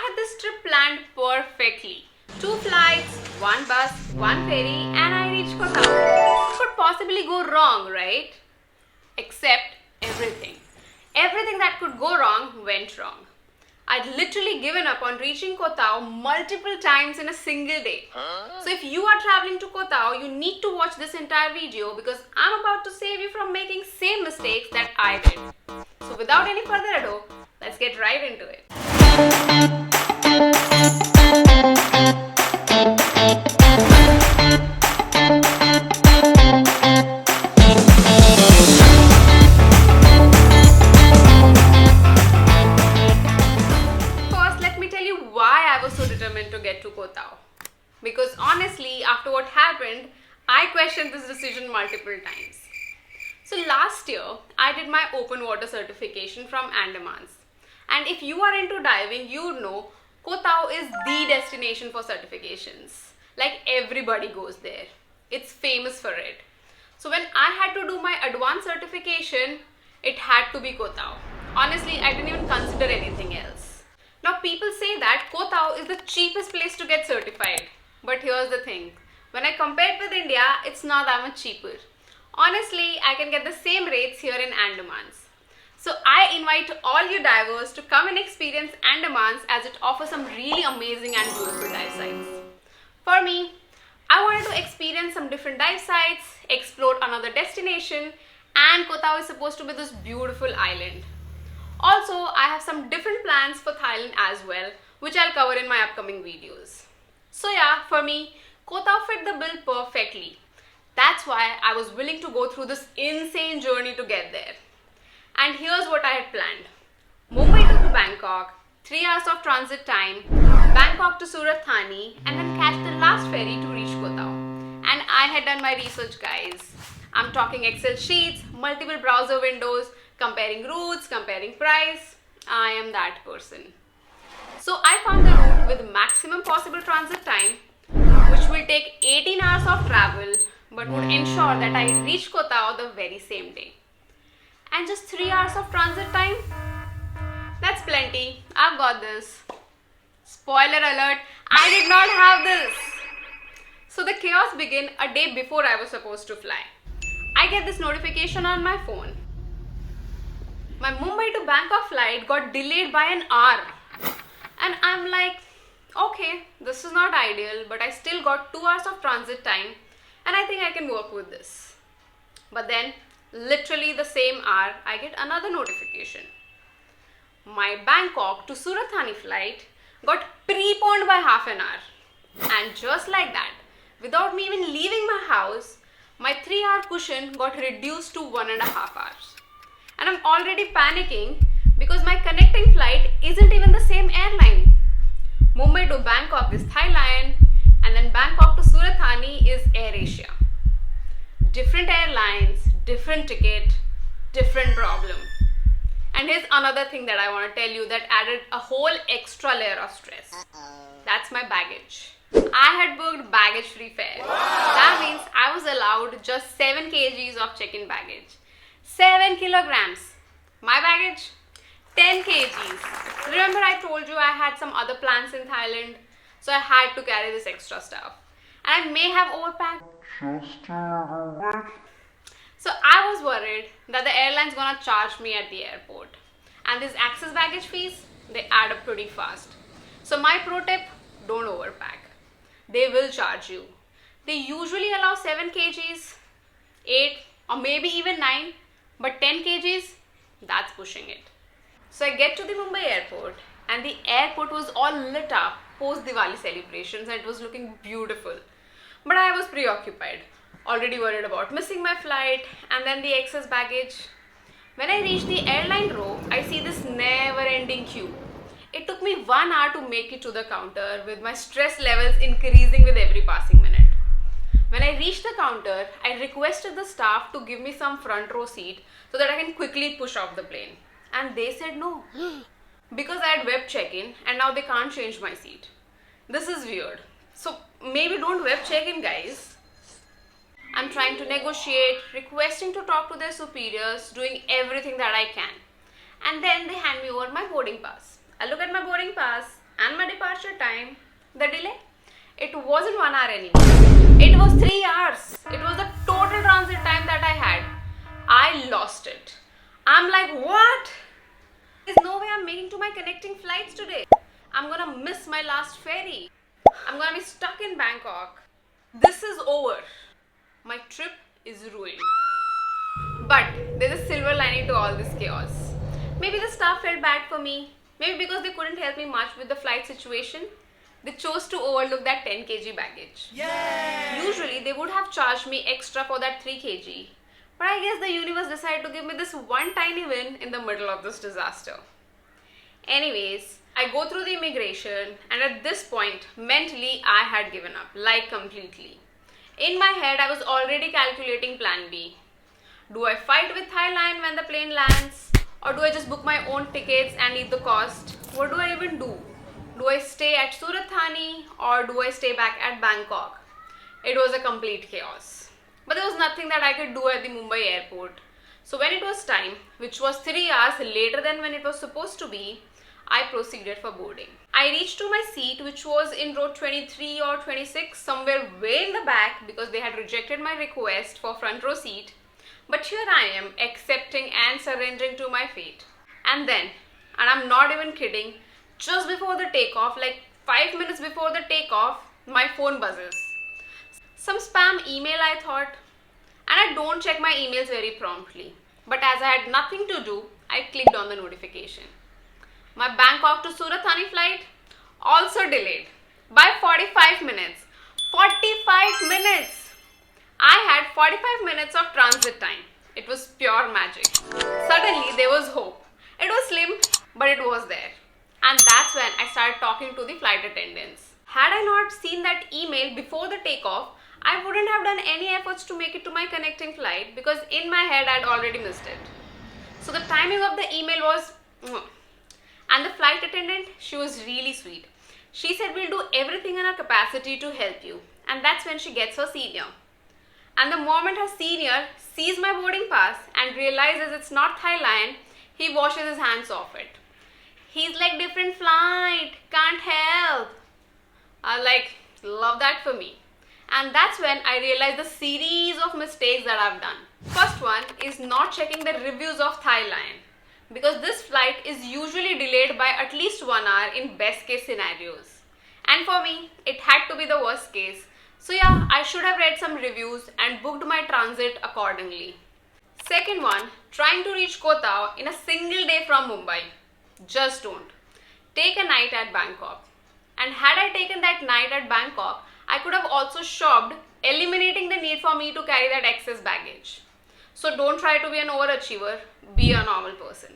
had this trip planned perfectly. 2 flights, 1 bus, 1 ferry, and I reached Koh Tao. What could possibly go wrong, right? Except everything. Everything that could go wrong went wrong. I'd literally given up on reaching Koh Tao multiple times in a single day. So if you are traveling to Koh Tao, you need to watch this entire video because I'm about to save you from making same mistakes that I did. So without any further ado, let's get right into it. To get to Koh Tao. Because honestly, after what happened, I questioned this decision multiple times. So last year, I did my open water certification from Andamans. And if you are into diving, you know Koh Tao is the destination for certifications. Like everybody goes there. It's famous for it. So when I had to do my advanced certification, it had to be Koh Tao. Honestly, I didn't even consider anything else. Now people say that Koh Tao is the cheapest place to get certified. But here's the thing. When I compare it with India, it's not that much cheaper. Honestly, I can get the same rates here in Andamans. So I invite all you divers to come and experience Andamans as it offers some really amazing and beautiful dive sites. For me, I wanted to experience some different dive sites, explore another destination, and Koh Tao is supposed to be this beautiful island. Also, I have some different plans for Thailand as well, which I'll cover in my upcoming videos. So yeah, for me, Koh Tao fit the bill perfectly. That's why I was willing to go through this insane journey to get there. And here's what I had planned. Mumbai to Bangkok, 3 hours of transit time, Bangkok to Surat, Thani, and then catch the last ferry to reach Koh Tao. And I had done my research, guys. I'm talking Excel sheets, multiple browser windows, comparing routes, comparing price. I am that person. So I found the route with maximum possible transit time, which will take 18 hours of travel, but would ensure that I reach Koh Tao the very same day. And just 3 hours of transit time? That's plenty. I've got this. Spoiler alert, I did not have this. So the chaos began a day before I was supposed to fly. I get this notification on my phone. My Mumbai to Bangkok flight got delayed by an hour. And I'm like, okay, this is not ideal, but I still got 2 hours of transit time and I think I can work with this. But then, literally the same hour, I get another notification. My Bangkok to Surat Thani flight got preponed by half an hour. And just like that, without me even leaving my house, my 3-hour cushion got reduced to 1.5 hours. And I'm already panicking because my connecting flight isn't even the same airline. Mumbai to Bangkok is Thailand and then Bangkok to Surat Thani is AirAsia. Different airlines, different ticket, different problem. And here's another thing that I want to tell you that added a whole extra layer of stress. That's my baggage. I had booked baggage-free fare. Wow. That means I was allowed just 7 kgs of check-in baggage. 7 kilograms. My baggage? 10 kgs. Remember I told you I had some other plans in Thailand? So I had to carry this extra stuff. And I may have overpacked. So I was worried that the airline's gonna charge me at the airport. And these access baggage fees, they add up pretty fast. So my pro tip, don't overpack. They will charge you. They usually allow 7 kgs, 8 or maybe even 9. But 10 kgs, that's pushing it. So I get to the Mumbai airport and the airport was all lit up post Diwali celebrations and it was looking beautiful. But I was preoccupied, already worried about missing my flight and then the excess baggage. When I reach the airline row, I see this never-ending queue. It took me 1 hour to make it to the counter with my stress levels increasing with every passing minute. When I reached the counter, I requested the staff to give me some front row seat so that I can quickly push off the plane. And they said no. Because I had web check-in and now they can't change my seat. This is weird. So maybe don't web check-in, guys. I'm trying to negotiate, requesting to talk to their superiors, doing everything that I can. And then they hand me over my boarding pass. I look at my boarding pass and my departure time, the delay, it wasn't 1 hour anymore. It was 3 hours. It was the total transit time that I had. I lost it. I'm like, what? There's no way I'm making to my connecting flights today. I'm gonna miss my last ferry. I'm gonna be stuck in Bangkok. This is over. My trip is ruined. But there's a silver lining to all this chaos. Maybe the staff felt bad for me. Maybe because they couldn't help me much with the flight situation, they chose to overlook that 10 kg baggage. Yay! Usually they would have charged me extra for that 3 kg. But I guess the universe decided to give me this one tiny win in the middle of this disaster. Anyways, I go through the immigration, and at this point, mentally I had given up, like completely. In my head, I was already calculating plan B. Do I fight with Thailand when the plane lands? Or do I just book my own tickets and eat the cost? What do I even do? Do I stay at Surat, Thani, or do I stay back at Bangkok? It was a complete chaos. But there was nothing that I could do at the Mumbai airport. So when it was time, which was 3 hours later than when it was supposed to be, I proceeded for boarding. I reached to my seat, which was in row 23 or 26, somewhere way in the back, because they had rejected my request for front row seat. But here I am, accepting and surrendering to my fate. And then, and I'm not even kidding, just before the takeoff, like 5 minutes before the takeoff, my phone buzzes. Some spam email, I thought. And I don't check my emails very promptly. But as I had nothing to do, I clicked on the notification. My Bangkok to Surat Thani flight also delayed by 45 minutes. 45 minutes! I had 45 minutes of transit time. It was pure magic. Suddenly there was hope. It was slim, but it was there. And that's when I started talking to the flight attendants. Had I not seen that email before the takeoff, I wouldn't have done any efforts to make it to my connecting flight, because in my head I'd already missed it. So the timing of the email was... And the flight attendant, she was really sweet. She said, we'll do everything in our capacity to help you. And that's when she gets her senior. And the moment her senior sees my boarding pass and realizes it's not Thailand, he washes his hands off it. He's like, different flight, can't help. I like, love that for me. And that's when I realized the series of mistakes that I've done. First one is not checking the reviews of Thailand, because this flight is usually delayed by at least 1 hour in best case scenarios. And for me, it had to be the worst case. So yeah, I should have read some reviews and booked my transit accordingly. Second one, trying to reach Koh Tao in a single day from Mumbai. Just don't. Take a night at Bangkok. And had I taken that night at Bangkok, I could have also shopped, eliminating the need for me to carry that excess baggage. So don't try to be an overachiever, be a normal person.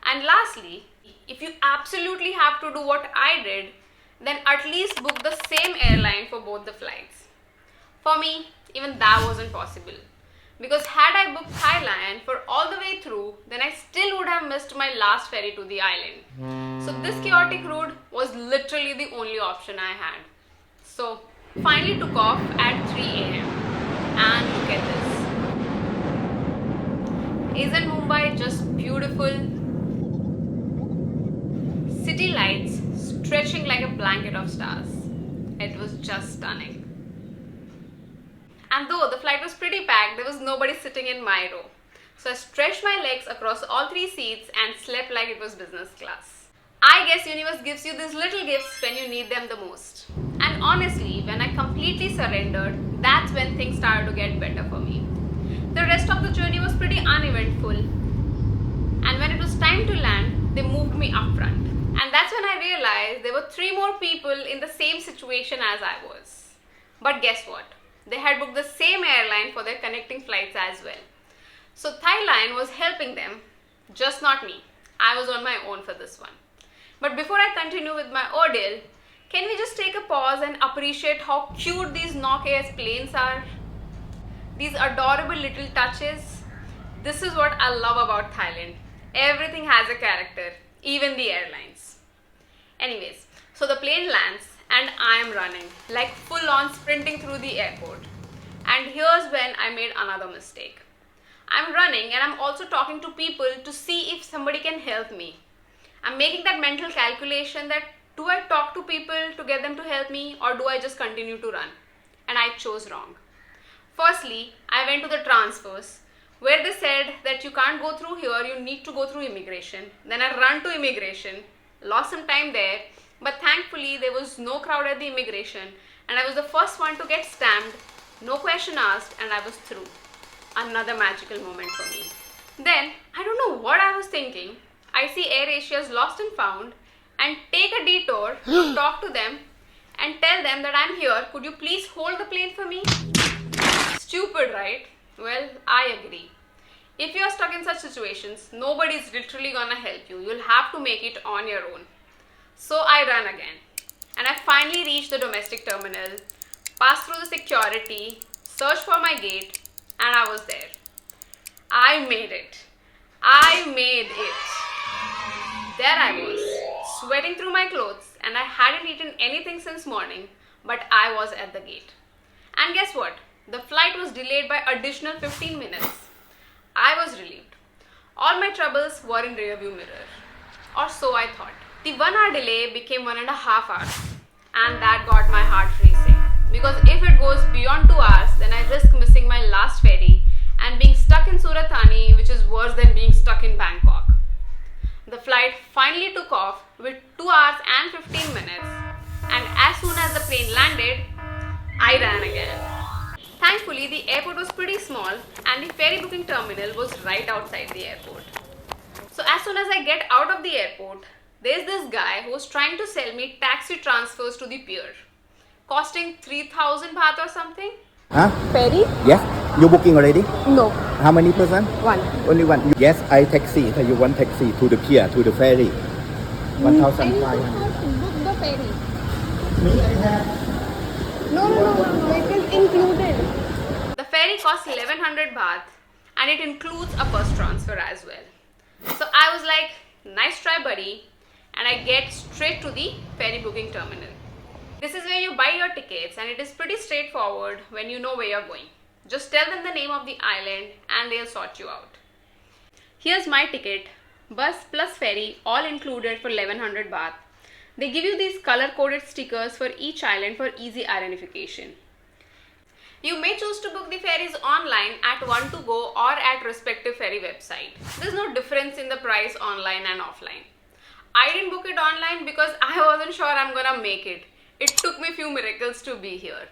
And lastly, if you absolutely have to do what I did, then at least book the same airline for both the flights. For me, even that wasn't possible. Because had I booked Thailand for all the way through, then I still would have missed my last ferry to the island. So this chaotic route was literally the only option I had. So finally took off at 3 a.m. And look at this. Isn't Mumbai just beautiful? City lights stretching like a blanket of stars. It was just stunning. And though the flight was pretty packed, there was nobody sitting in my row. So I stretched my legs across all 3 seats and slept like it was business class. I guess universe gives you these little gifts when you need them the most. And honestly, when I completely surrendered, that's when things started to get better for me. The rest of the journey was pretty uneventful. And when it was time to land, they moved me up front. And that's when I realized there were 3 more people in the same situation as I was. But guess what? They had booked the same airline for their connecting flights as well. So Thailand was helping them, just not me. I was on my own for this one. But before I continue with my ordeal, can we just take a pause and appreciate how cute these Nokia's planes are? These adorable little touches. This is what I love about Thailand. Everything has a character, even the airlines. Anyways, so the plane lands and I am running, like full on sprinting through the airport. And here's when I made another mistake. I'm running and I'm also talking to people to see if somebody can help me. I'm making that mental calculation that Do I talk to people to get them to help me, or do I just continue to run? And I chose wrong. Firstly, I went to the transfers where they said that you can't go through here, you need to go through immigration. Then I ran to immigration, lost some time there, but thankfully there was no crowd at the immigration and I was the first one to get stamped, no question asked, and I was through. Another magical moment for me. Then, I don't know what I was thinking. I see Air Asia's lost and found and take a detour to talk to them and tell them that I'm here. Could you please hold the plane for me? Stupid, right? Well, I agree. If you're stuck in such situations, nobody's literally gonna help you. You'll have to make it on your own. So I ran again. And I finally reached the domestic terminal, passed through the security, searched for my gate, and I was there. I made it. I made it. There I was, sweating through my clothes, and I hadn't eaten anything since morning, but I was at the gate. And guess what? The flight was delayed by additional 15 minutes. I was relieved. All my troubles were in rearview mirror. Or so I thought. The 1 hour delay became 1.5 hours, and that got my heart racing. Because if it goes beyond 2 hours, then I risk missing my last ferry and being stuck in Surat, Thani, which is worse than being stuck in Bangkok. The flight finally took off with 2 hours and 15 minutes, and as soon as the plane landed, I ran again. Thankfully, the airport was pretty small and the ferry booking terminal was right outside the airport. So as soon as I get out of the airport, there's this guy who was trying to sell me taxi transfers to the pier, costing 3,000 baht or something. Huh? Ferry? Yes. You booking already? No. How many person? One. Only one. Yes, I taxi. So you want taxi to the pier, to the ferry. I need to 1,500. book the ferry. No. It is included. The ferry costs 1100 baht and it includes a bus transfer as well. So I was like, nice try buddy, and I get straight to the ferry booking terminal. This is where you buy your tickets and it is pretty straightforward when you know where you're going. Just tell them the name of the island and they'll sort you out. Here's my ticket, bus plus ferry all included for 1100 baht. They give you these color coded stickers for each island for easy identification. You may choose to book the ferries online at One2Go or at respective ferry website. There's no difference in the price online and offline. I didn't book it online because I wasn't sure I'm gonna make it. It took me few miracles to be here.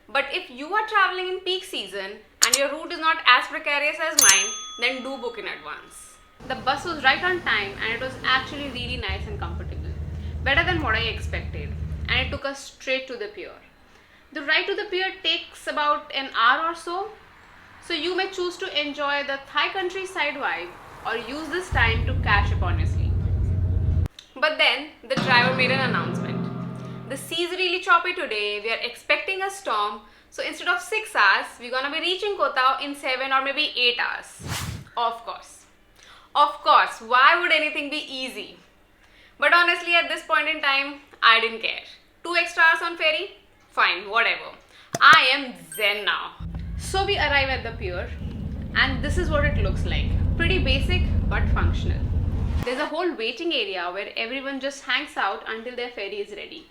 But if you are traveling in peak season and your route is not as precarious as mine, then do book in advance. The bus was right on time and it was actually really nice and comfortable. Better than what I expected, and it took us straight to the pier. The ride to the pier takes about an hour or so you may choose to enjoy the Thai countryside vibe or use this time to catch up on your sleep. But then the driver made an announcement. The sea's really choppy today, we are expecting a storm, so instead of 6 hours, we're gonna be reaching Koh Tao in 7 or maybe 8 hours. Of course, why would anything be easy? But honestly, at this point in time, I didn't care. 2 extra hours on ferry? Fine, whatever. I am zen now. So we arrive at the pier and this is what it looks like. Pretty basic but functional. There's a whole waiting area where everyone just hangs out until their ferry is ready.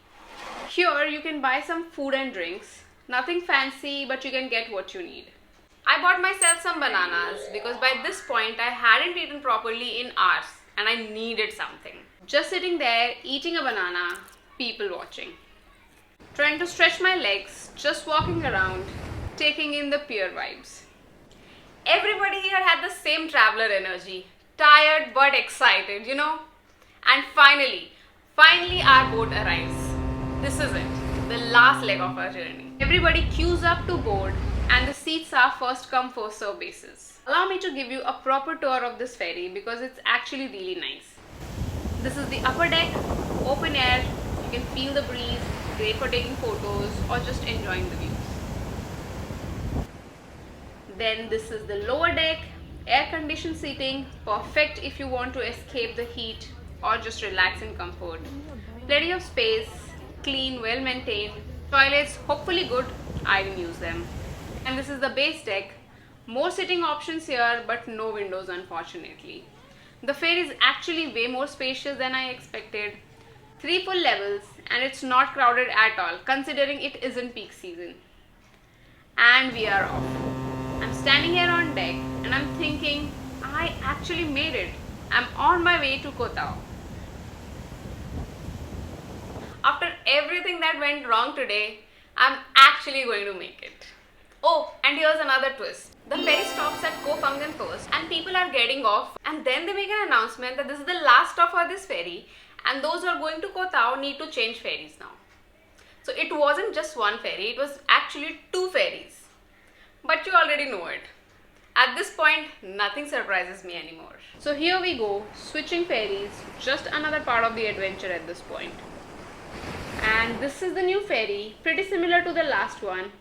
Here you can buy some food and drinks. Nothing fancy, but you can get what you need. I bought myself some bananas because by this point I hadn't eaten properly in hours and I needed something. Just sitting there, eating a banana, people watching. Trying to stretch my legs, just walking around, taking in the pier vibes. Everybody here had the same traveler energy. Tired but excited, you know. And finally our boat arrives. This is it, the last leg of our journey. Everybody queues up to board and the seats are first come first serve basis. Allow me to give you a proper tour of this ferry because it's actually really nice. This is the upper deck, open air, you can feel the breeze, great for taking photos or just enjoying the views. Then this is the lower deck, air conditioned seating, perfect if you want to escape the heat or just relax in comfort. Plenty of space, clean, well maintained, toilets hopefully good, I didn't use them. And this is the base deck, more sitting options here but no windows unfortunately. The ferry is actually way more spacious than I expected. 3 full levels, and it's not crowded at all considering it isn't peak season. And we are off. I'm standing here on deck and I'm thinking, I actually made it. I'm on my way to Koh Tao. After everything that went wrong today, I'm actually going to make it. Oh, and here's another twist. The ferry stops at Koh Phangan first and people are getting off, and then they make an announcement that this is the last stop for this ferry and those who are going to Koh Tao need to change ferries now. So it wasn't just one ferry, it was actually 2 ferries. But you already know it. At this point, nothing surprises me anymore. So here we go, switching ferries, just another part of the adventure at this point. And this is the new ferry, pretty similar to the last one,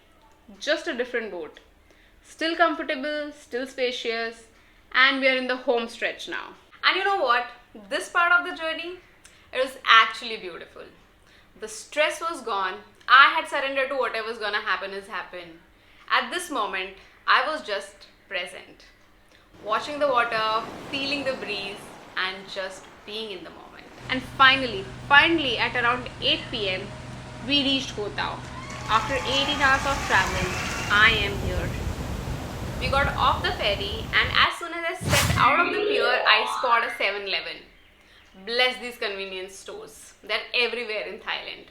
just a different boat. Still comfortable, still spacious, and we are in the home stretch now. And you know what? This part of the journey, it was actually beautiful. The stress was gone. I had surrendered to whatever's gonna happen is happen. At this moment, I was just present. Watching the water, feeling the breeze, and just being in the moment. And finally at around 8 p.m, we reached Koh Tao. After 18 hours of travel, I am here. We got off the ferry, and as soon as I stepped out of the pier, I spotted a 7-Eleven. Bless these convenience stores. They're everywhere in Thailand.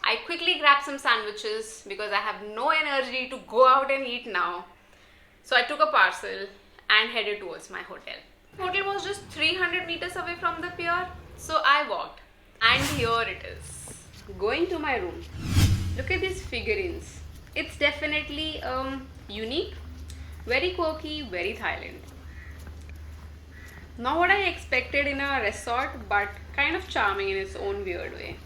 I quickly grabbed some sandwiches because I have no energy to go out and eat now. So I took a parcel and headed towards my hotel. The hotel was just 300 meters away from the pier, so I walked. And here it is. Going to my room. Look at these figurines. It's definitely unique, very quirky, very Thailand. Not what I expected in a resort, but kind of charming in its own weird way.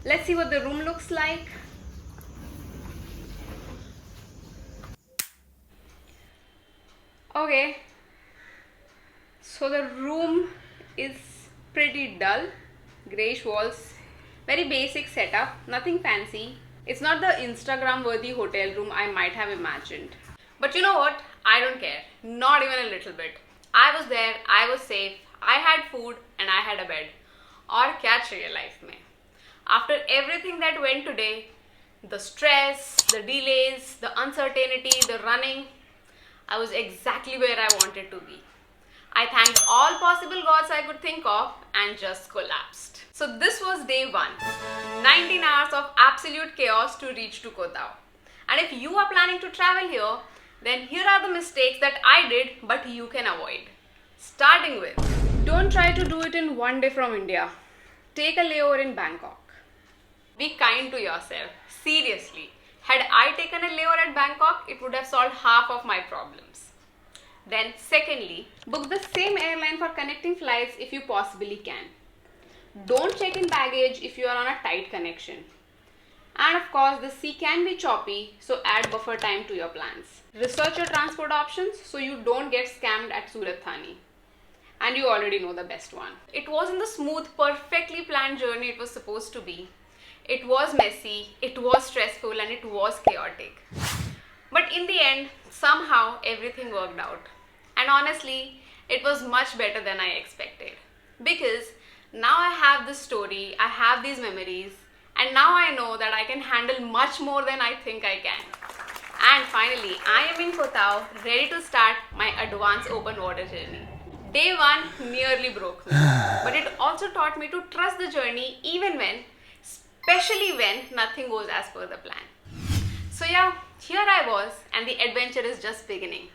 Let's see what the room looks like. Okay, so the room is pretty dull, greyish walls, very basic setup, nothing fancy. It's not the Instagram worthy hotel room I might have imagined. But you know what? I don't care, not even a little bit. I was there, I was safe, I had food and I had a bed. Aur kya chahiye life mein? After everything that went today, the stress, the delays, the uncertainty, the running, I was exactly where I wanted to be. I thanked all possible gods I could think of and just collapsed. So this was day 1. 19 hours of absolute chaos to reach to Koh Tao. And if you are planning to travel here, then here are the mistakes that I did but you can avoid. Starting with, don't try to do it in one day from India. Take a layover in Bangkok. Be kind to yourself. Seriously. Had I taken a layover at Bangkok, it would have solved half of my problems. Then secondly, book the same airline for connecting flights if you possibly can. Don't check in baggage if you are on a tight connection. And of course, the sea can be choppy, so add buffer time to your plans. Research your transport options so you don't get scammed at Surat, Thani. And you already know the best one. It wasn't the smooth, perfectly planned journey it was supposed to be. It was messy, it was stressful, and it was chaotic. But in the end, somehow everything worked out. And honestly, it was much better than I expected. Because now I have this story, I have these memories, and now I know that I can handle much more than I think I can. And finally, I am in Koh Tao, ready to start my advanced open water journey. Day 1 nearly broke me, but it also taught me to trust the journey especially when nothing goes as per the plan. So yeah, here I was, and the adventure is just beginning.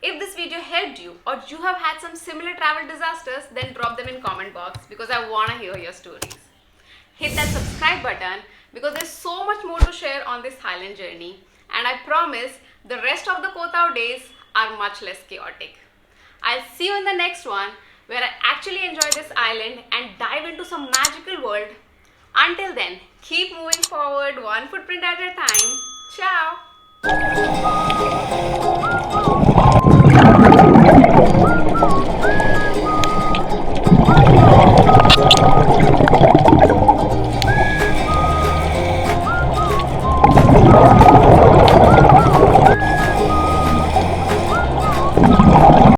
If this video helped you, or you have had some similar travel disasters, then drop them in comment box because I want to hear your stories. Hit that subscribe button because there's so much more to share on this Thailand journey, and I promise the rest of the Koh Tao days are much less chaotic. I'll see you in the next one where I actually enjoy this island and dive into some magical world. Until then, keep moving forward one footprint at a time. Ciao!